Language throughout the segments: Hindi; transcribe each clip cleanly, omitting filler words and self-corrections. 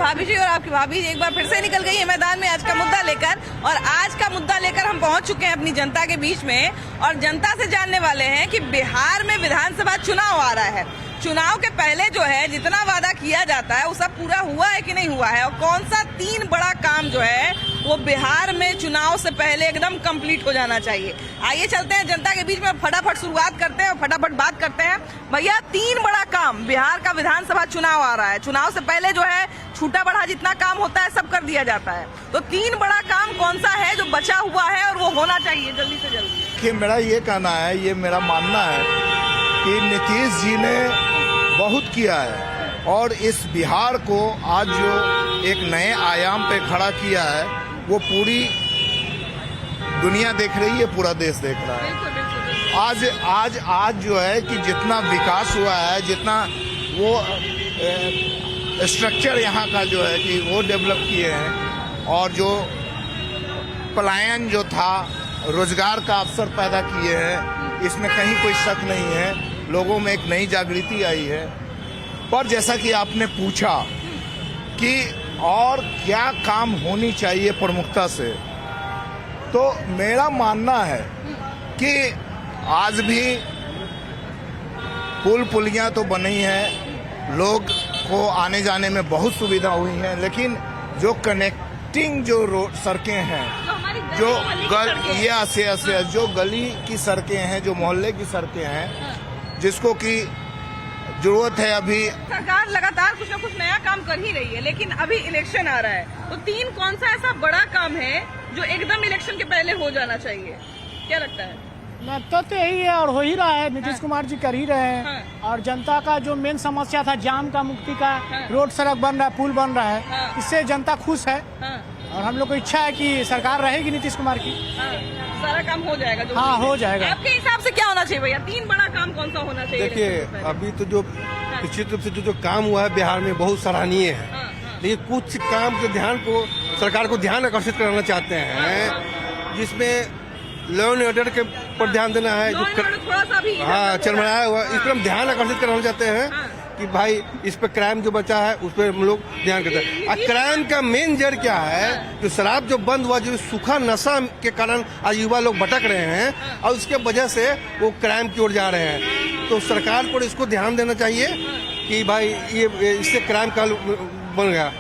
भाभी जी और आपकी भाभी एक बार फिर से निकल गई है मैदान में आज का मुद्दा लेकर। और आज का मुद्दा लेकर हम पहुंच चुके हैं अपनी जनता के बीच में और जनता से जानने वाले हैं कि बिहार में विधानसभा चुनाव आ रहा है। चुनाव के पहले जो है जितना वादा किया जाता है वो सब पूरा हुआ है कि नहीं हुआ है, और कौन सा 3 बड़ा काम जो है वो बिहार में चुनाव से पहले एकदम कंप्लीट हो जाना चाहिए। आइए चलते हैं जनता के बीच में, फटाफट शुरुआत करते हैं और फटाफट बात करते हैं। भैया 3 बड़ा काम, बिहार का विधानसभा चुनाव आ रहा है, चुनाव से पहले जो है छूटा बढ़ा जितना काम होता है सब कर दिया जाता है, तो 3 बड़ा काम कौन सा है जो बचा हुआ है और वो होना चाहिए जल्दी से जल्दी? कि मेरा ये कहना है, ये मेरा मानना है कि नीतीश जी ने बहुत किया है और इस बिहार को आज जो एक नए आयाम पे खड़ा किया है वो पूरी दुनिया देख रही है, पूरा देश देख रहा है। आज जो है कि जितना विकास हुआ है, जितना वो स्ट्रक्चर यहाँ का जो है कि वो डेवलप किए हैं और जो पलायन जो था रोजगार का अवसर पैदा किए हैं, इसमें कहीं कोई शक नहीं है। लोगों में एक नई जागृति आई है। पर जैसा कि आपने पूछा कि और क्या काम होनी चाहिए प्रमुखता से, तो मेरा मानना है कि आज भी पुल पुलियां तो बनी हैं, लोग को आने जाने में बहुत सुविधा हुई है, लेकिन जो कनेक्टिंग जो रोड सड़कें हैं, जो जो गली की सड़कें हैं, जो मोहल्ले की सड़कें हैं, जिसको कि जरूरत है। अभी सरकार लगातार कुछ न कुछ नया काम कर ही रही है, लेकिन अभी इलेक्शन आ रहा है, तो 3 कौन सा ऐसा बड़ा काम है जो एकदम इलेक्शन के पहले हो जाना चाहिए? क्या लगता है? लगता तो यही है और हो ही रहा है, नीतीश कुमार जी कर ही रहे हैं। और जनता का जो मेन समस्या था जाम का मुक्ति का, रोड सड़क बन रहा है, पुल बन रहा है, इससे जनता खुश है और हम लोग को इच्छा है कि सरकार रहेगी नीतीश कुमार की, सारा काम हो जाएगा। हाँ, हो जाएगा। आपके हिसाब से क्या होना चाहिए भैया? 3 बड़ा काम कौन सा होना चाहिए? देखिए, अभी तो जो निश्चित रूप से जो काम हुआ है बिहार में बहुत सराहनीय है, लेकिन कुछ काम के ध्यान को सरकार को ध्यान आकर्षित कराना चाहते हैं, जिसमें लॉ एंड ऑर्डर के पर ध्यान देना है, जो हाँ चरमराया हुआ, इस पर हम ध्यान आकर्षित कराना चाहते हैं कि भाई इस पे क्राइम जो बचा है उस पर हम लोग ध्यान करते हैं। और क्राइम का मेन जड़ क्या है? जो शराब जो बंद हुआ, जो सूखा नशा के कारण आज युवा लोग भटक रहे हैं और उसके वजह से वो क्राइम की ओर जा रहे हैं। तो सरकार को इसको ध्यान देना चाहिए कि भाई ये इससे क्राइम का बन गया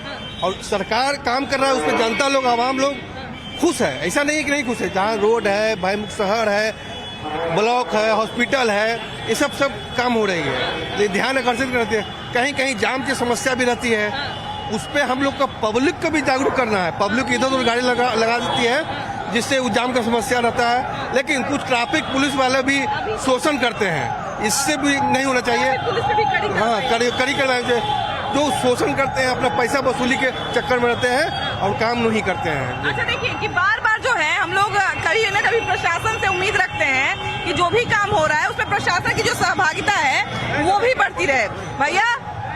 और सरकार काम कर रहा है, उस पर जनता लोग, आवाम लोग खुश है। ऐसा नहीं कि नहीं खुश है। जहाँ रोड है, भयमुक्त शहर है, ब्लॉक है, हॉस्पिटल है, ये सब काम हो रही है। ध्यान आकर्षित करते हैं। कहीं कहीं जाम की समस्या भी रहती है, उस पर हम लोग का पब्लिक को भी जागरूक करना है। पब्लिक इधर उधर गाड़ी लगा देती है, जिससे वो जाम का समस्या रहता है। लेकिन कुछ ट्रैफिक पुलिस वाले भी शोषण करते हैं, इससे भी नहीं होना चाहिए। हाँ, कड़ी करना चाहिए। जो शोषण करते हैं, अपना पैसा वसूली के चक्कर में रहते हैं और काम नहीं करते हैं। अच्छा, देखिए कि बार बार जो है हम लोग कभी न कभी प्रशासन से उम्मीद रखते हैं कि जो भी काम हो रहा है उसमें प्रशासन की जो सहभागिता है वो भी बढ़ती रहे। भैया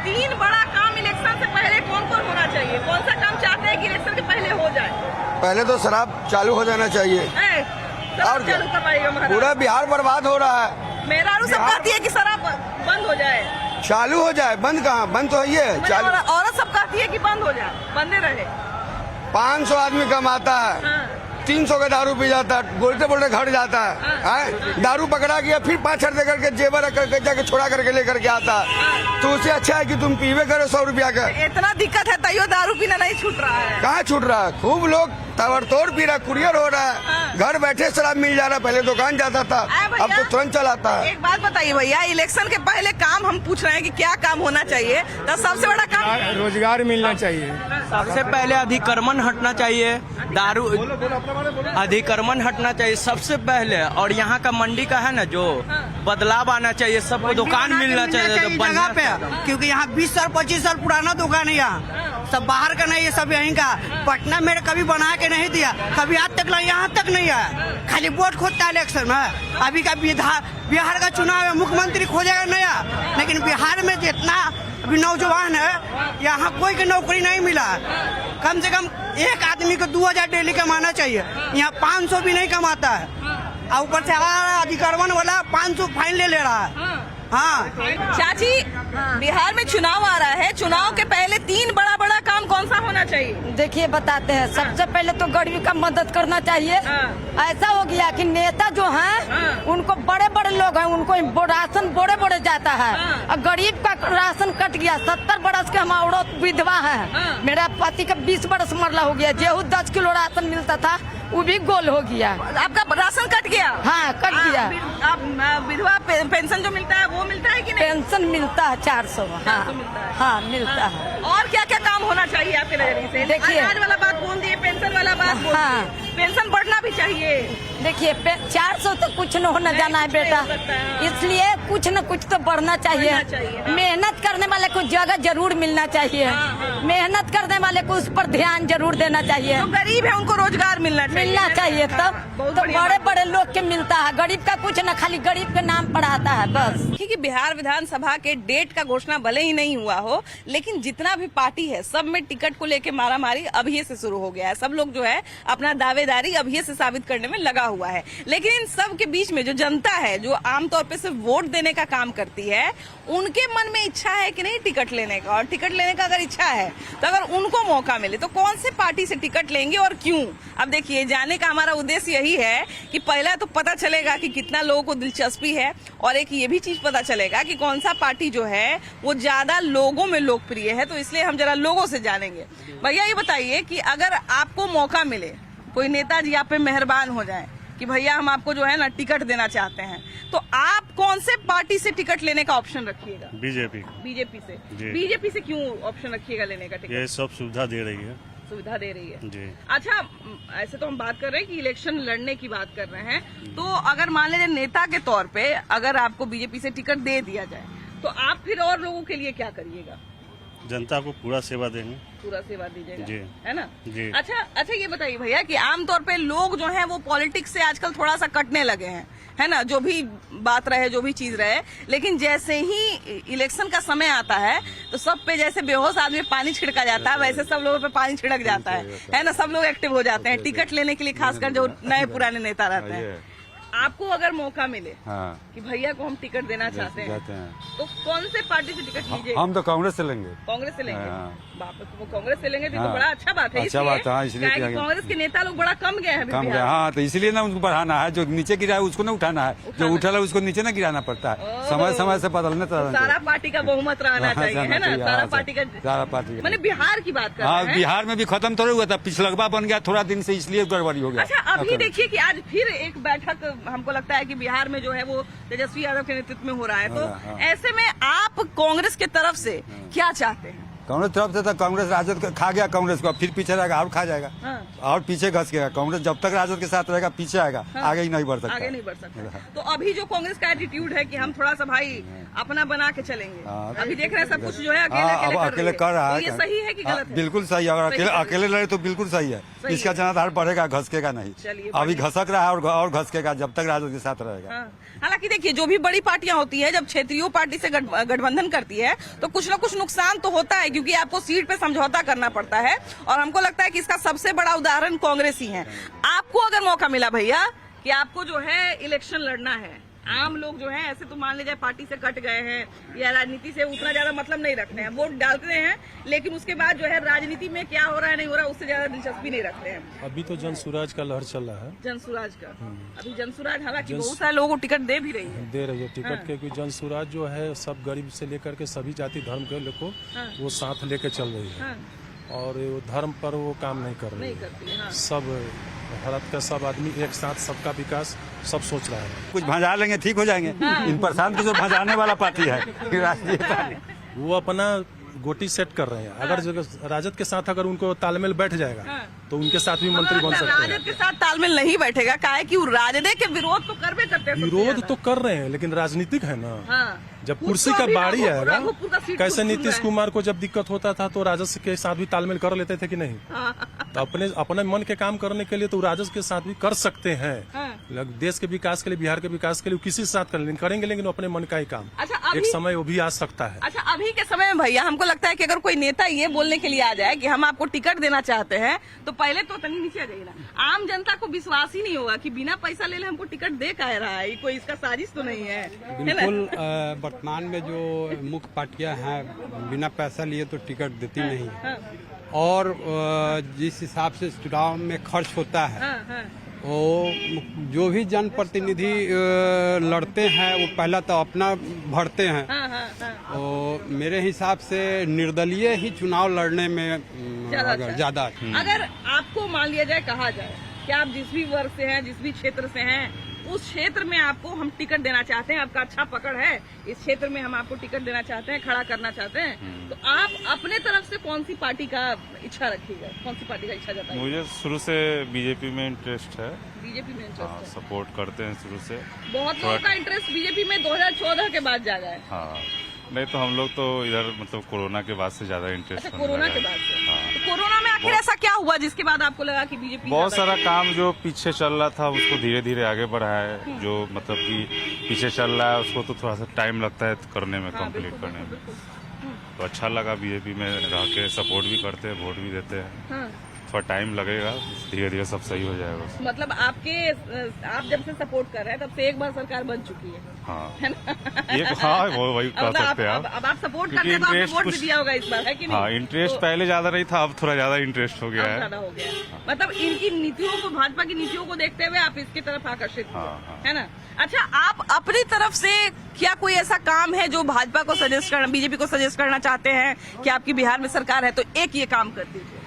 3 बड़ा काम इलेक्शन से पहले कौन कौन होना चाहिए? कौन सा काम चाहते हैं कि इलेक्शन के पहले हो जाए? पहले तो शराब चालू हो जाना चाहिए और चालू करवाइएगा। पूरा बिहार बर्बाद हो रहा है। मेरा सब कहती है कि शराब बंद हो जाए, चालू हो जाए। बंद कहाँ? बंद तो है चालू। औरत सब कहती है कि बंद हो जाए, बंदे रहे। 500 आदमी कमाता है, 300 का दारू पी जाता है, बोलते बोलते घर जाता है। दारू पकड़ा गया, फिर 5 दे करके जेवर करके जाके छोड़ा करके लेकर के आता है। तो उससे अच्छा है कि तुम पीवे करो 100 रुपया का। इतना दिक्कत है तैयो दारू पीना नहीं छूट रहा है। कहाँ छूट रहा है? खूब लोग ताबड़तोड़ पी रहा, कुरियर हो रहा है, घर बैठे शराब मिल जा रहा है। पहले दुकान जाता था, अब तो तुरंत चलाता है। एक बात बताइए भैया, इलेक्शन के पहले काम हम पूछ रहे हैं कि क्या काम होना चाहिए? तो सबसे बड़ा काम रोजगार मिलना चाहिए। सबसे पहले अधिक्रमण हटना चाहिए, दारू अधिक्रमण हटना चाहिए सबसे पहले। और यहाँ का मंडी का है ना, जो बदलाव आना चाहिए, सबको दुकान मिलना चाहिए जगह पे, क्योंकि यहाँ 20 साल 25 साल पुराना दुकान है, यहाँ सब बाहर का नहीं है, सब यहीं का। पटना में कभी बना के नहीं दिया, कभी आज तक यहाँ तक नहीं आया, खाली वोट खोजता है इलेक्शन में। अभी का बिहार का चुनाव है, मुख्यमंत्री खोजेगा नया, लेकिन बिहार में जितना अभी नौजवान है, यहाँ कोई की नौकरी नहीं मिला। कम से कम एक आदमी को 2000 डेली कमाना चाहिए, यहाँ 500 भी नहीं कमाता है। और ऊपर से अधिक्रमण वाला 500 फाइन ले रहा है। हाँ चाची, बिहार में चुनाव आ रहा है, चुनाव के पहले 3 बड़ा बड़ा काम कौन सा होना चाहिए? देखिए बताते हैं, सबसे पहले तो गरीब का मदद करना चाहिए। ऐसा हो गया कि नेता जो हैं उनको बड़े बड़े लोग हैं, उनको राशन बड़े बड़े जाता है और गरीब का राशन कट गया। 70 बरस के हम औरत विधवा है, मेरा पति का 20 बरस मरला हो गया, गेहूँ 10 किलो राशन मिलता था वो भी गोल हो गया। आपका राशन कट गया? हाँ कट गया। आप विधवा पेंशन जो मिलता है वो मिलता है कि नहीं? पेंशन मिलता है 400। हाँ हाँ मिलता है। और क्या क्या काम होना चाहिए आपके नजरिए से? देखिए, अनाज वाला बात बोल दिए, पेंशन वाला बात बोल हाँ। दिए, पेंशन बढ़ना भी चाहिए। देखिए 400 तो कुछ न होना जाना है बेटा, इसलिए कुछ न कुछ तो बढ़ना चाहिए। मेहनत करने वाले को जगह जरूर मिलना चाहिए, मेहनत करने वाले को उस पर ध्यान जरूर देना चाहिए। जो गरीब है उनको रोजगार मिलना चाहिए तब तो बड़े बड़े लोग के मिलता है, गरीब का कुछ न, खाली गरीब के नाम पर आता है बस। क्योंकि बिहार विधानसभा के डेट का घोषणा भले ही नहीं हुआ हो, लेकिन जितना भी पार्टी है सब में टिकट को लेके मारामारी अभी से शुरू हो गया है। सब लोग जो है अपना दावेदारी अभी से साबित करने में लगा हुआ है। लेकिन इन सब के बीच में जो जनता है, जो आमतौर पे सिर्फ वोट देने का काम करती है, उनके मन में इच्छा है कि नहीं टिकट लेने का। और टिकट लेने का अगर इच्छा है तो अगर उनको मौका मिले तो कौन से पार्टी से टिकट लेंगे और क्यों? अब देखिए, जाने का हमारा उद्देश्य यही है कि पहला तो पता चलेगा कि कितना लोगों को दिलचस्पी है, और एक ये भी चीज पता चलेगा कि कौन सा पार्टी जो है वो ज्यादा लोगों में लोकप्रिय है। तो इसलिए हम जरा लोगों से जानेंगे। भैया ये बताइए कि अगर आपको मौका मिले, कोई नेताजी आप पे मेहरबान हो जाए कि भैया हम आपको जो है ना टिकट देना चाहते हैं, तो आप कौन से पार्टी से टिकट लेने का ऑप्शन रखिएगा? बीजेपी से। बीजेपी से क्यों ऑप्शन रखिएगा लेने का टिकट? ये सब सुविधा दे रही है। सुविधा दे रही है जी। अच्छा, ऐसे तो हम बात कर रहे हैं कि इलेक्शन लड़ने की बात कर रहे हैं, तो अगर मान लीजिए नेता के तौर पे अगर आपको बीजेपी से टिकट दे दिया जाए तो आप फिर और लोगों के लिए क्या करिएगा? जनता को पूरा सेवा देंगे। पूरा सेवा दीजिएगा जी। है ना जी। अच्छा ये बताइए भैया कि आमतौर पे लोग जो हैं वो पॉलिटिक्स से आजकल थोड़ा सा कटने लगे हैं, है ना, जो भी बात रहे, जो भी चीज रहे, लेकिन जैसे ही इलेक्शन का समय आता है तो सब पे जैसे बेहोश आदमी पानी छिड़का जाता है, वैसे सब लोगों पे पानी छिड़क जाता है ना। सब लोग एक्टिव हो जाते हैं टिकट लेने के लिए, खासकर जो नए पुराने नेता रहते हैं। आपको अगर मौका मिले कि भैया को हम टिकट देना चाहते हैं तो कौन से पार्टी से टिकट लीजिए? हम तो कांग्रेस से लेंगे। कांग्रेस से लेंगे? बाप रे, वो कांग्रेस से लेंगे तो बड़ा अच्छा बात है। अच्छा बात है, इसलिए कांग्रेस के नेता लोग बड़ा कम गए हैं कम गए। हाँ, तो इसलिए ना उनको बढ़ाना है, जो नीचे गिरा है उसको ना उठाना है, जो उठा है उसको नीचे ना गिराना पड़ता है। समय समय से बदलने सारा पार्टी का बहुमत रहना चाहिए, है ना, सारा पार्टी मैंने बिहार की बात कर। हाँ, बिहार में भी खत्म थोड़ा हुआ था, पिछलगवा बन गया थोड़ा दिन से, इसलिए गड़बड़ी हो गया। अच्छा, अभी देखिए कि आज फिर एक बैठक हमको लगता है कि बिहार में जो है वो तेजस्वी यादव के नेतृत्व में हो रहा है, तो ऐसे में आप कांग्रेस के तरफ से क्या चाहते हैं? कांग्रेस तरफ से तो कांग्रेस राजद खा गया कांग्रेस को, फिर पीछे रहेगा और खा जाएगा और पीछे घस गया। कांग्रेस जब तक राजद के साथ रहेगा पीछे आएगा, आगे ही नहीं बढ़ सकता। आगे नहीं बढ़ सकता। तो अभी जो कांग्रेस का एटीट्यूड है कि हम थोड़ा सा भाई अपना बना के चलेंगे, अभी देख रहे हैं सब कुछ जो है अकेले कर रहा है, ये सही है कि गलत है? बिल्कुल सही है, अगर अकेले लड़े तो बिल्कुल सही है। इसका जनाधार बढ़ेगा, घसकेगा नहीं। अभी घसक रहा है और घसकेगा जब तक राजद के साथ रहेगा। हालांकि देखिए, जो भी बड़ी पार्टियां होती है जब क्षेत्रीय पार्टी से गठबंधन करती है तो कुछ न कुछ नुकसान तो होता है, क्योंकि आपको सीट पे समझौता करना पड़ता है, और हमको लगता है कि इसका सबसे बड़ा उदाहरण कांग्रेस ही है। आपको अगर मौका मिला भैया कि आपको जो है इलेक्शन लड़ना है, आम लोग जो हैं ऐसे तो मान लीजिए पार्टी से कट गए हैं या राजनीति से उतना ज्यादा मतलब नहीं रखते हैं, वोट डालते हैं, लेकिन उसके बाद जो है राजनीति में क्या हो रहा है नहीं हो रहा उससे ज्यादा दिलचस्पी नहीं रखते हैं। अभी तो जन सुराज का लहर चल रहा है। जन सुराज का अभी जन सुराज हालांकि बहुत सारे लोगों को टिकट दे भी रही है टिकट के, जन सुराज जो है सब गरीब से लेकर के सभी जाति धर्म के लोग को वो साथ लेके चल रही है, और धर्म पर वो काम नहीं कर रही है। सब भारत का सब आदमी एक साथ, सबका विकास सब सोच रहा है। कुछ भंजा लेंगे ठीक हो जाएंगे। इन प्रशांत को जो भंजाने वाला पार्टी है राष्ट्रीय पार्टी, वो अपना गोटी सेट कर रहे हैं। अगर राजद के साथ अगर उनको तालमेल बैठ जाएगा तो उनके साथ भी मंत्री बन सकते हैं। राजद के साथ तालमेल नहीं बैठेगा, क्या है कि राजद के विरोध तो करवे करते हैं, विरोध तो कर रहे हैं, लेकिन राजनीतिक है ना। जब कुर्सी का बारी आएगा, कैसे नीतीश कुमार को जब दिक्कत होता था तो राजद के साथ भी तालमेल कर लेते थे कि नहीं? तो अपने मन के काम करने के लिए तो राजद के साथ भी कर सकते हैं। देश के विकास के लिए, बिहार के विकास के लिए किसी के साथ करेंगे, लेकिन अपने मन का ही काम। अच्छा, एक समय वो भी आ सकता है। अच्छा, अभी के समय में भैया हमको लगता है कि अगर कोई नेता ये बोलने के लिए आ जाए कि हम आपको टिकट देना चाहते हैं, तो पहले तो तनी नीचे आ जाइए ना, आम जनता को विश्वास ही नहीं होगा कि बिना पैसा ले हमको टिकट दे कह रहा है, कोई इसका साजिश तो नहीं है। बिल्कुल, वर्तमान में जो मुख्य पार्टियां हैं बिना पैसा लिए तो टिकट देती नहीं है, और जिस हिसाब से चुनाव में खर्च होता है वो जो भी जनप्रतिनिधि लड़ते हैं वो पहला तो अपना भरते हैं। तो मेरे हिसाब से निर्दलीय ही चुनाव लड़ने में ज्यादा। अगर आपको मान लिया जाए, कहा जाए कि आप जिस भी वर्ग से हैं, जिस भी क्षेत्र से हैं, उस क्षेत्र में आपको हम टिकट देना चाहते हैं, आपका अच्छा पकड़ है, इस क्षेत्र में हम आपको टिकट देना चाहते हैं, खड़ा करना चाहते हैं, तो आप अपने तरफ से कौन सी पार्टी का इच्छा रखिएगा, कौन सी पार्टी का इच्छा जताइए? मुझे शुरू से बीजेपी में इंटरेस्ट है। बीजेपी में इंटरेस्ट है, सपोर्ट करते हैं शुरू से। बहुत लोगों का इंटरेस्ट बीजेपी में 2014 के बाद जागा है। हाँ, नहीं तो हम लोग तो इधर मतलब कोरोना के बाद से ज्यादा इंटरेस्ट। अच्छा, कोरोना के बाद से। हाँ। तो कोरोना में आखिर ऐसा क्या हुआ जिसके बाद आपको लगा कि बीजेपी? बहुत सारा काम जो पीछे चल रहा था उसको धीरे धीरे आगे बढ़ाया है। जो मतलब कि पीछे चल रहा है उसको तो थोड़ा सा टाइम लगता है करने में, कंप्लीट करने में। तो अच्छा लगा, बीजेपी में रह के सपोर्ट भी करते हैं, वोट भी देते हैं। थोड़ा टाइम लगेगा, धीरे धीरे सब सही हो जाएगा। मतलब आप जब से सपोर्ट कर रहे हैं तब से एक बार सरकार बन चुकी है। हाँ, है ना? हाँ, वो वही कह सकते हैं आप। अब आप सपोर्ट करते हैं तो आपको वोट भी दिया होगा इस बार, है कि नहीं? हाँ, इंटरेस्ट पहले ज्यादा नहीं था, अब थोड़ा ज्यादा इंटरेस्ट हो गया है। ज्यादा हो गया। मतलब इनकी नीतियों को, भाजपा की नीतियों को देखते हुए आप इसकी तरफ आकर्षित है ना? अच्छा, आप अपनी तरफ से क्या कोई ऐसा काम है जो भाजपा को सजेस्ट करना, बीजेपी को सजेस्ट करना चाहते हैं कि आपकी बिहार में सरकार है तो एक ये काम कर दीजिए?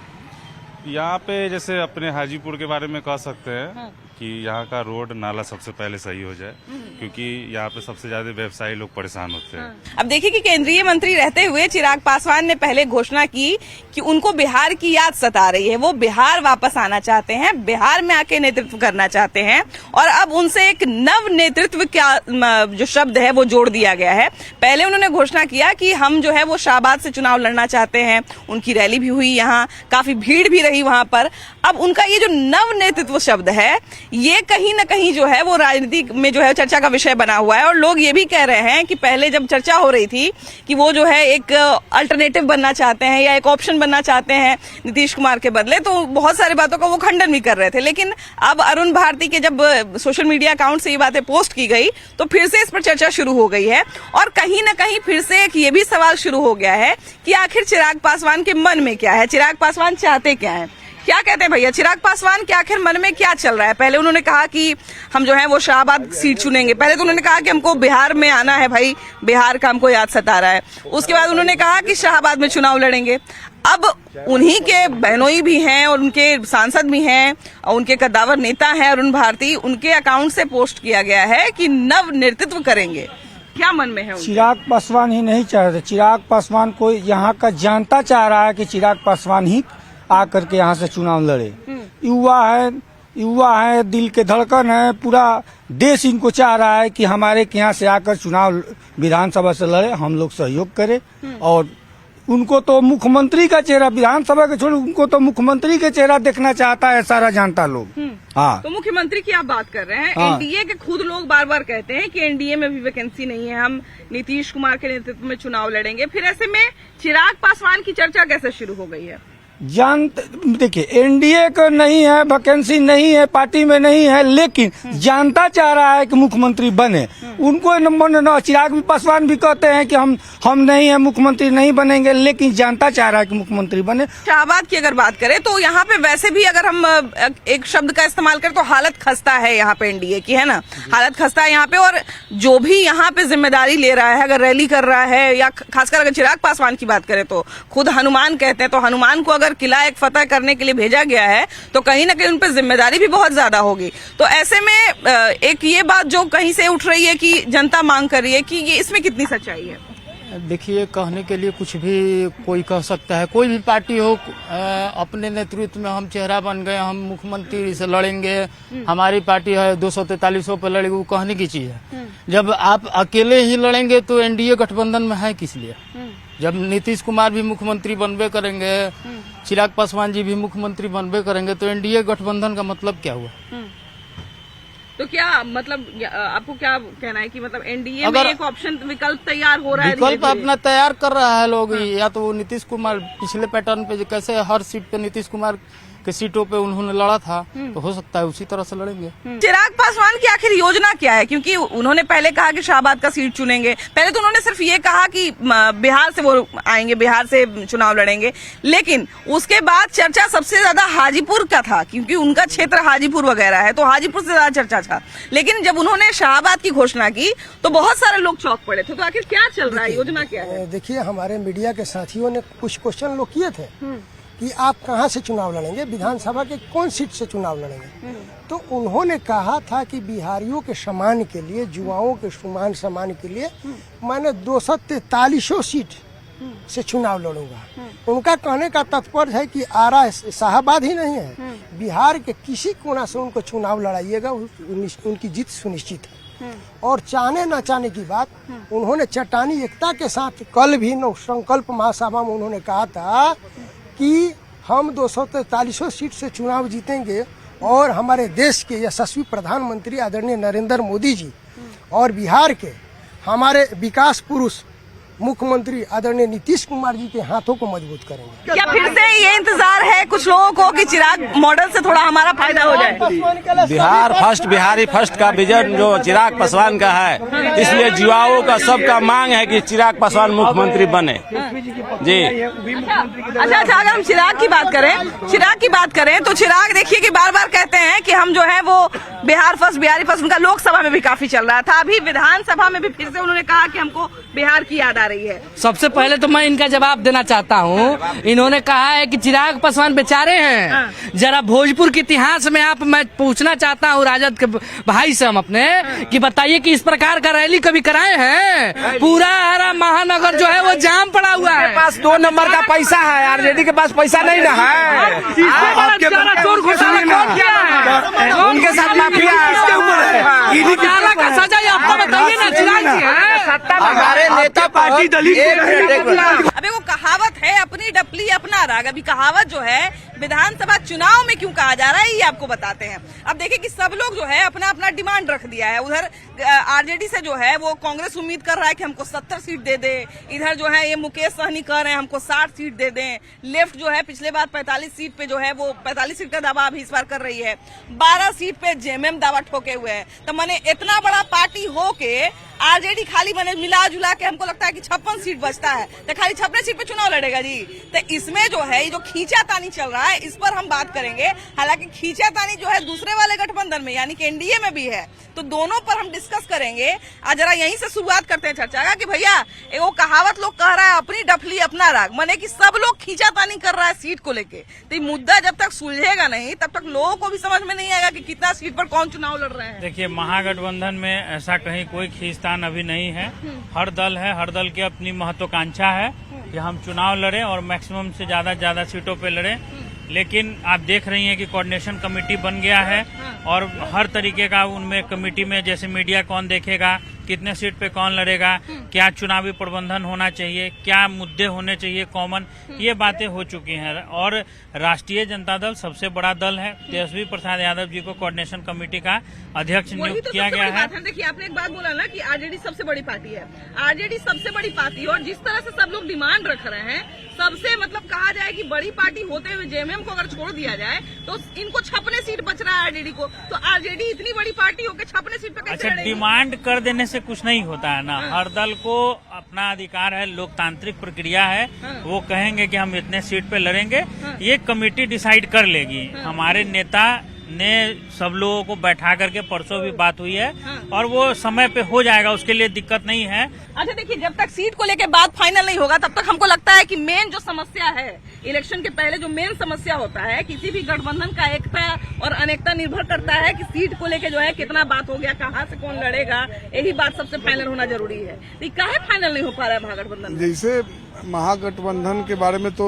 यहाँ पे जैसे अपने हाजीपुर के बारे में कह सकते हैं कि यहाँ का रोड नाला सबसे पहले सही हो जाए, क्योंकि यहाँ पे सबसे ज्यादा व्यवसायी लोग परेशान होते हैं। अब देखिए कि केंद्रीय मंत्री रहते हुए चिराग पासवान ने पहले घोषणा की कि उनको बिहार की याद सता रही है, वो बिहार वापस आना चाहते हैं, बिहार में आके नेतृत्व करना चाहते हैं, और अब उनसे एक नव नेतृत्व का जो शब्द है वो जोड़ दिया गया है। पहले उन्होंने घोषणा किया कि हम जो है वो शाहबाद से चुनाव लड़ना चाहते हैं, उनकी रैली भी हुई, यहाँ काफी भीड़ भी रही वहां पर। अब उनका ये जो नव नेतृत्व शब्द है ये कहीं न कहीं जो है वो राजनीति में जो है चर्चा का विषय बना हुआ है, और लोग ये भी कह रहे हैं कि पहले जब चर्चा हो रही थी कि वो जो है एक अल्टरनेटिव बनना चाहते हैं या एक ऑप्शन बनना चाहते हैं नीतीश कुमार के बदले, तो बहुत सारी बातों का वो खंडन भी कर रहे थे। लेकिन अब अरुण भारती के जब सोशल मीडिया अकाउंट से ये बातें पोस्ट की गई तो फिर से इस पर चर्चा शुरू हो गई है, और कहीं न कहीं फिर से एक ये भी सवाल शुरू हो गया है कि आखिर चिराग पासवान के मन में क्या है, चिराग पासवान चाहते क्या है? क्या कहते हैं भैया, चिराग पासवान के आखिर मन में क्या चल रहा है? पहले उन्होंने कहा कि हम जो है वो शाहबाद सीट चुनेंगे, पहले तो उन्होंने कहा कि हमको बिहार में आना है, भाई बिहार का हमको याद सता रहा है। उसके बाद उन्होंने कहा कि शाहबाद में चुनाव लड़ेंगे। अब उन्हीं के बहनोई भी हैं और उनके सांसद भी हैं और उनके कद्दावर नेता हैं अरुण भारती, उनके अकाउंट से पोस्ट किया गया है कि नव नेतृत्व करेंगे। क्या मन में है उनके? चिराग पासवान ही नहीं चाह रहे, चिराग पासवान को यहाँ का जनता चाह रहा है कि चिराग पासवान ही आकर के यहाँ से चुनाव लड़े। युवा है, दिल के धड़कन है, पूरा देश इनको चाह रहा है कि हमारे यहाँ से आकर चुनाव विधानसभा से लड़े, हम लोग सहयोग करें। और उनको तो मुख्यमंत्री का चेहरा, विधानसभा के छोड़ उनको तो मुख्यमंत्री के चेहरा देखना चाहता है सारा जनता लोग। हाँ, तो मुख्यमंत्री की आप बात कर रहे हैं। हाँ। एनडीए के खुद लोग बार बार कहते हैं कि एनडीए में भी वैकेंसी नहीं है, हम नीतीश कुमार के नेतृत्व में चुनाव लड़ेंगे। फिर ऐसे में चिराग पासवान की चर्चा कैसे शुरू हो गई है? देखिए, एनडीए का नहीं है, वैकेंसी नहीं है, पार्टी में नहीं है, लेकिन जनता चाह रहा है कि मुख्यमंत्री बने। उनको न चिराग पासवान भी कहते हैं कि हम नहीं है, मुख्यमंत्री नहीं बनेंगे, लेकिन जनता चाह रहा है कि मुख्यमंत्री बने। शाहबाद की अगर बात करें तो यहाँ पे वैसे भी अगर हम एक शब्द का इस्तेमाल करें तो हालत खस्ता है यहाँ पे एनडीए की, है ना? हालत खस्ता है यहाँ पे, और जो भी यहाँ पे जिम्मेदारी ले रहा है, अगर रैली कर रहा है, या खासकर अगर चिराग पासवान की बात करें तो खुद हनुमान कहते हैं, तो हनुमान को अगर किला एक फतह करने के लिए भेजा गया है तो कहीं ना कहीं उन पर जिम्मेदारी भी बहुत ज्यादा होगी। तो ऐसे में एक ये बात जो कहीं से उठ रही है कि जनता मांग कर रही है, कि ये इसमें कितनी सच्चाई है? देखिए, कहने के लिए कुछ भी कोई कह सकता है, कोई भी पार्टी हो, अपने नेतृत्व में हम चेहरा बन गए, हम मुख्यमंत्री से लड़ेंगे, हमारी पार्टी है 243 पर लड़ेगी, वो कहने की चीज है। जब आप अकेले ही लड़ेंगे तो एनडीए गठबंधन में है किस लिए? जब नीतीश कुमार भी मुख्यमंत्री बनबे करेंगे, चिराग पासवान जी भी मुख्यमंत्री बनबे करेंगे, तो एनडीए गठबंधन का मतलब क्या हुआ? तो क्या मतलब आपको क्या कहना है कि मतलब एनडीए में एक ऑप्शन विकल्प तैयार हो रहा है? विकल्प अपना तैयार कर रहा है लोग, या तो वो नीतीश कुमार पिछले पैटर्न पे कैसे हर सीट पे नीतीश कुमार के सीटों पे उन्होंने लड़ा था, तो हो सकता है उसी तरह से लड़ेंगे। चिराग पासवान की आखिर योजना क्या है? क्योंकि उन्होंने पहले कहा कि शाहबाद का सीट चुनेंगे, पहले तो उन्होंने सिर्फ ये कहा कि बिहार से वो आएंगे, बिहार से चुनाव लड़ेंगे, लेकिन उसके बाद चर्चा सबसे ज्यादा हाजीपुर का था, क्योंकि उनका क्षेत्र हाजीपुर वगैरह है, तो हाजीपुर से ज्यादा चर्चा था। लेकिन जब उन्होंने शाहबाद की घोषणा की तो बहुत सारे लोग चौंक पड़े थे। तो आखिर क्या चल रहा है, योजना क्या है? देखिए, हमारे मीडिया के साथियों ने कुछ क्वेश्चन लोग किए थे कि आप कहां से चुनाव लड़ेंगे, विधानसभा के कौन सीट से चुनाव लड़ेंगे। तो उन्होंने कहा था कि बिहारियों के सम्मान के लिए, युवाओं के सम्मान के लिए मैंने 243 सीट से चुनाव लड़ूंगा। उनका कहने का तात्पर्य है कि आरा शाहबाद ही नहीं है, बिहार के किसी कोना से उनको चुनाव लड़ाइएगा, उनकी जीत सुनिश्चित है। और चाहने न चाहने की बात, उन्होंने चट्टानी एकता के साथ कल भी संकल्प महासभा में उन्होंने कहा था कि हम 243 सीट से चुनाव जीतेंगे और हमारे देश के यशस्वी प्रधानमंत्री आदरणीय नरेंद्र मोदी जी और बिहार के हमारे विकास पुरुष मुख्यमंत्री आदरणीय नीतीश कुमार जी के हाथों को मजबूत करेंगे। क्या फिर से ये इंतजार है कुछ लोगों को कि चिराग मॉडल से थोड़ा हमारा फायदा हो जाए? बिहार फर्स्ट, बिहारी फर्स्ट का विजन जो चिराग पासवान का है, इसलिए युवाओं का सबका मांग है कि चिराग पासवान मुख्यमंत्री बने। जी अच्छा, अगर हम चिराग की बात करें तो चिराग देखिए कि बार बार कहते हैं कि हम जो है वो बिहार फर्स्ट, बिहारी फर्स्ट, उनका लोकसभा में भी काफी चल रहा था, अभी विधानसभा में भी फिर से उन्होंने कहा कि हमको बिहार की याद आ रही है। सबसे पहले तो मैं इनका जवाब देना चाहता हूँ। इन्होंने कहा है कि चिराग पासवान बेचारे हैं। जरा भोजपुर के इतिहास में मैं पूछना चाहता हूँ राजद के भाई से हम अपने कि बताइए कि इस प्रकार का रैली कभी कराए हैं? पूरा हरा महानगर जो है वो जाम पड़ा हुआ है। पास 2 नंबर का पैसा है, आरजेडी के पास पैसा नहीं ना है। उनके साथ माफिया का सजा आपको बताइए ना, चिराग जी है हमारे नेता पार्टी दलित। अबे वो कहावत है, अपनी डपली अपना राग। अभी कहावत जो है विधानसभा चुनाव में क्यों कहा जा रहा है ये आपको बताते हैं। अब देखिए कि सब लोग जो है अपना अपना डिमांड रख दिया है। उधर आरजेडी से जो है वो कांग्रेस उम्मीद कर रहा है कि हमको 70 सीट दे दे, इधर जो है ये मुकेश सहनी कह रहे हैं हमको 60 सीट दे दें। लेफ्ट जो है पिछले बार 45 सीट पे जो है वो 45 सीट का दावा अभी इस बार कर रही है, 12 सीट पे जेएमएम दावा ठोके हुए है। तो मैंने इतना बड़ा पार्टी हो के आरजेडी खाली बने मिला जुला के हमको लगता है कि 56 सीट बचता है, तो खाली 56 सीट पे चुनाव लड़ेगा जी। तो इसमें जो है ये जो खींचातानी चल रहा है इस पर हम बात करेंगे। हालांकि खींचातानी जो है दूसरे वाले गठबंधन में यानी कि एनडीए में भी है, तो दोनों पर हम डिस्कस करेंगे। आज जरा यहीं से शुरुआत करते हैं चर्चा का कि भैया वो कहावत लोग कह रहा है अपनी डफली अपना राग, माने कि सब लोग खींचातानी कर रहा है सीट को लेके। तो ये मुद्दा जब तक सुलझेगा नहीं तब तक लोगों को भी समझ में नहीं आएगा कि कितना सीट पर कौन चुनाव लड़ रहे हैं। देखिए, महागठबंधन में ऐसा कहीं कोई खींचतान अभी नहीं है। हर दल है, हर दल की अपनी महत्वाकांक्षा है कि हम चुनाव लड़ें और मैक्सिमम से ज्यादा सीटों पे लड़ें। लेकिन आप देख रही हैं कि कोऑर्डिनेशन कमेटी बन गया है और हर तरीके का उनमें कमेटी में जैसे मीडिया कौन देखेगा, कितने सीट पे कौन लड़ेगा, क्या चुनावी प्रबंधन होना चाहिए, क्या मुद्दे होने चाहिए कॉमन, ये बातें हो चुकी हैं। और राष्ट्रीय जनता दल सबसे बड़ा दल है, तेजस्वी प्रसाद यादव जी को कोऑर्डिनेशन कमेटी का अध्यक्ष नियुक्त किया गया है। देखिए, आपने एक बात बोला ना कि आरजेडी सबसे बड़ी पार्टी है, आरजेडी सबसे बड़ी पार्टी है और जिस तरह से सब लोग डिमांड रख रहे हैं, सबसे मतलब कहा जाए कि बड़ी पार्टी होते हुए जेएमएम को अगर छोड़ दिया जाए तो इनको 56 सीट बच रहा है आरजेडी को। तो आरजेडी इतनी बड़ी पार्टी होकर 56 सीट पर कैसे लड़ेगी? डिमांड कर देने से कुछ नहीं होता है ना। हर दल को अपना अधिकार है, लोकतांत्रिक प्रक्रिया है। वो कहेंगे कि हम इतने सीट पे लड़ेंगे, ये कमेटी डिसाइड कर लेगी। हमारे नेता ने सब लोगों को बैठा करके परसों भी बात हुई है और वो समय पे हो जाएगा, उसके लिए दिक्कत नहीं है। अच्छा देखिए, जब तक सीट को लेके बात फाइनल नहीं होगा तब तक हमको लगता है कि मेन जो समस्या है इलेक्शन के पहले, जो मेन समस्या होता है किसी भी गठबंधन का, एकता और अनेकता निर्भर करता है कि सीट को लेके जो है कितना बात हो गया, कहाँ से कौन लड़ेगा, यही बात सबसे फाइनल होना जरूरी है। तो काहे फाइनल नहीं हो पा रहा है महागठबंधन? जैसे महागठबंधन के बारे में तो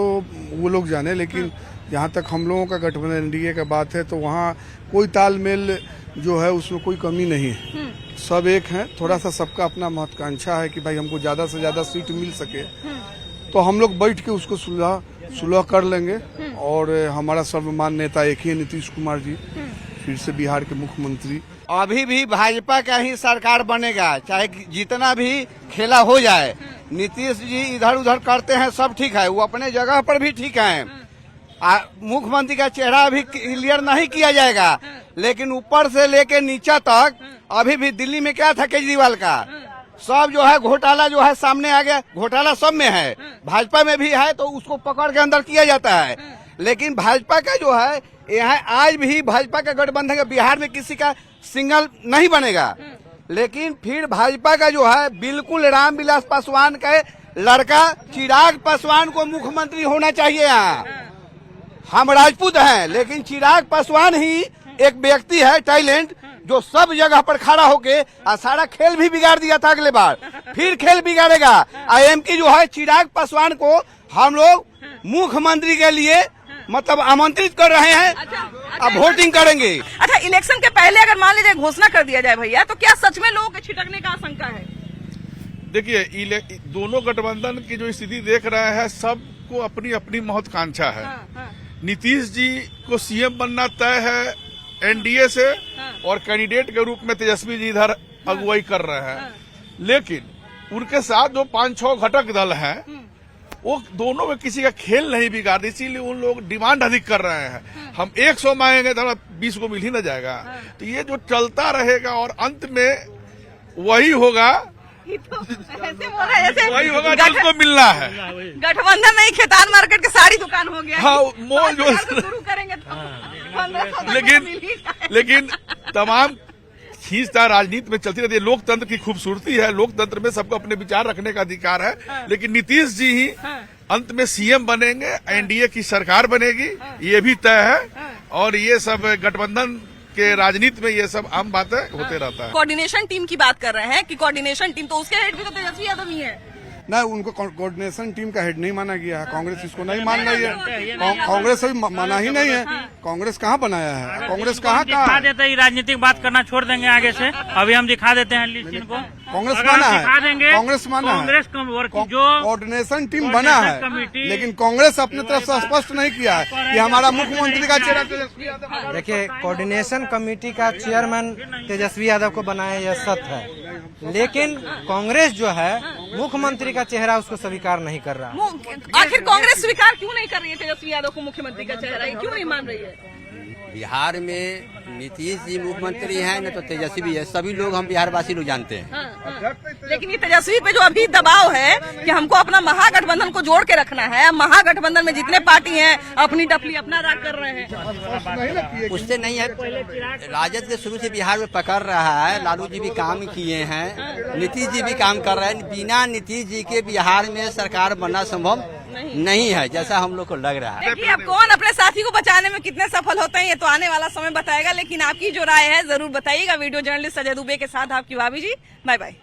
वो लोग जाने, लेकिन जहाँ तक हम लोगों का गठबंधन एनडीए का बात है तो वहाँ कोई तालमेल जो है उसमें कोई कमी नहीं है। सब एक है, थोड़ा सा सबका अपना महत्वाकांक्षा है कि भाई हमको ज्यादा से ज्यादा सीट मिल सके, तो हम लोग बैठ के उसको सुलह कर लेंगे। और हमारा सर्वमान्य नेता एक ही है, नीतीश कुमार जी, फिर से बिहार के मुख्यमंत्री। अभी भी भाजपा का ही सरकार बनेगा, चाहे जितना भी खेला हो जाए। नीतीश जी इधर उधर करते हैं, सब ठीक है, वो अपने जगह पर भी ठीक है। मुख्यमंत्री का चेहरा अभी क्लियर नहीं किया जाएगा, लेकिन ऊपर से लेके नीचे तक अभी भी दिल्ली में क्या था केजरीवाल का, सब जो है घोटाला जो है सामने आ गया। घोटाला सब में है, भाजपा में भी है, तो उसको पकड़ के अंदर किया जाता है। लेकिन भाजपा का जो है यहाँ आज भी भाजपा का गठबंधन का बिहार में किसी का सिंगल नहीं बनेगा। लेकिन फिर भाजपा का जो है बिल्कुल रामविलास पासवान के लड़का चिराग पासवान को मुख्यमंत्री होना चाहिए। यहाँ हम राजपूत हैं, लेकिन चिराग पासवान ही एक व्यक्ति है टैलेंट, जो सब जगह पर खड़ा होके सारा खेल भी बिगाड़ दिया था। अगले बार फिर खेल बिगाड़ेगा। IM की जो है चिराग पासवान को हम लोग मुख्यमंत्री के लिए मतलब आमंत्रित कर रहे हैं। अब वोटिंग करेंगे। अच्छा, इलेक्शन के पहले अगर मान लीजिए घोषणा कर दिया जाए भैया, तो क्या सच में लोगों के छिटकने का आशंका है? देखिए, दोनों गठबंधन की जो स्थिति देख रहे हैं, सबको अपनी अपनी महत्वाकांक्षा है। नीतीश जी को सीएम बनना तय है NDA से, और कैंडिडेट के रूप में तेजस्वी जी इधर अगुवाई कर रहे हैं। लेकिन उनके साथ जो 5-6 घटक दल हैं, वो दोनों में किसी का खेल नहीं बिगाड़, इसीलिए उन लोग डिमांड अधिक कर रहे हैं। हम 100 मांगेंगे तो 20 को मिल ही न जाएगा। तो ये जो चलता रहेगा और अंत में वही होगा, वही होगा जिसको मिलना है। गठबंधन नहीं, खेतान मार्केट के सारी दुकान हो गया। हाँ, मोल जो शुरू करेंगे तो लेकिन तमाम खींचतान राजनीति में चलती रहती है। लोकतंत्र की खूबसूरती है, लोकतंत्र में सबको अपने विचार रखने का अधिकार है। लेकिन नीतीश जी ही अंत में सीएम बनेंगे, NDA की सरकार बनेगी, ये भी तय है। और ये सब गठबंधन के राजनीति में ये सब आम बातें होते रहता है। कोऑर्डिनेशन टीम की बात कर रहे हैं कि कोऑर्डिनेशन टीम, तो उसके हेड भी तो तेजस्वी यादव ही है। नहीं, उनको कोऑर्डिनेशन टीम का हेड नहीं माना गया है। कांग्रेस इसको नहीं मान रही है। कांग्रेस अभी माना ही नहीं है। कांग्रेस कहाँ बनाया है? कांग्रेस कहाँ दिखा देते हैं, राजनीतिक बात करना छोड़ देंगे आगे से। अभी हम दिखा देते हैं लिस्ट इनको। कांग्रेस माना है, दिखा देंगे। कांग्रेस माना है, कांग्रेस जो कोऑर्डिनेशन टीम बना है, लेकिन कांग्रेस अपनी तरफ से स्पष्ट नहीं किया है कि हमारा मुख्यमंत्री का चेहरा तेजस्वी यादव है। देखिए, कोऑर्डिनेशन कमेटी का चेयरमैन तेजस्वी यादव को बनाया, यह सत्य है। लेकिन कांग्रेस जो है मुख्यमंत्री का चेहरा उसको स्वीकार नहीं कर रहा। आखिर कांग्रेस स्वीकार क्यों नहीं कर रही है तेजस्वी यादव को मुख्यमंत्री का चेहरा, क्यों नहीं मान रही है? बिहार में नीतीश जी मुख्यमंत्री हैं, न तो तेजस्वी है, सभी लोग हम बिहार वासी लोग जानते हैं। लेकिन ये तेजस्वी पे जो अभी दबाव है कि हमको अपना महागठबंधन को जोड़ के रखना है, महागठबंधन में जितने पार्टी हैं अपनी डफली अपना राग कर रहे हैं, उससे नहीं है। राजद के शुरू से बिहार में पकड़ रहा है, लालू जी भी काम किए हैं, नीतीश जी भी काम कर रहे हैं। बिना नीतीश जी के बिहार में सरकार बनना संभव नहीं है, जैसा हम लोग को लग रहा है। देखिए, अब कौन अपने साथी को बचाने में कितने सफल होते हैं ये तो आने वाला समय बताएगा। लेकिन आपकी जो राय है जरूर बताइएगा। वीडियो जर्नलिस्ट अजय दुबे के साथ आपकी भाभी जी। Bye bye.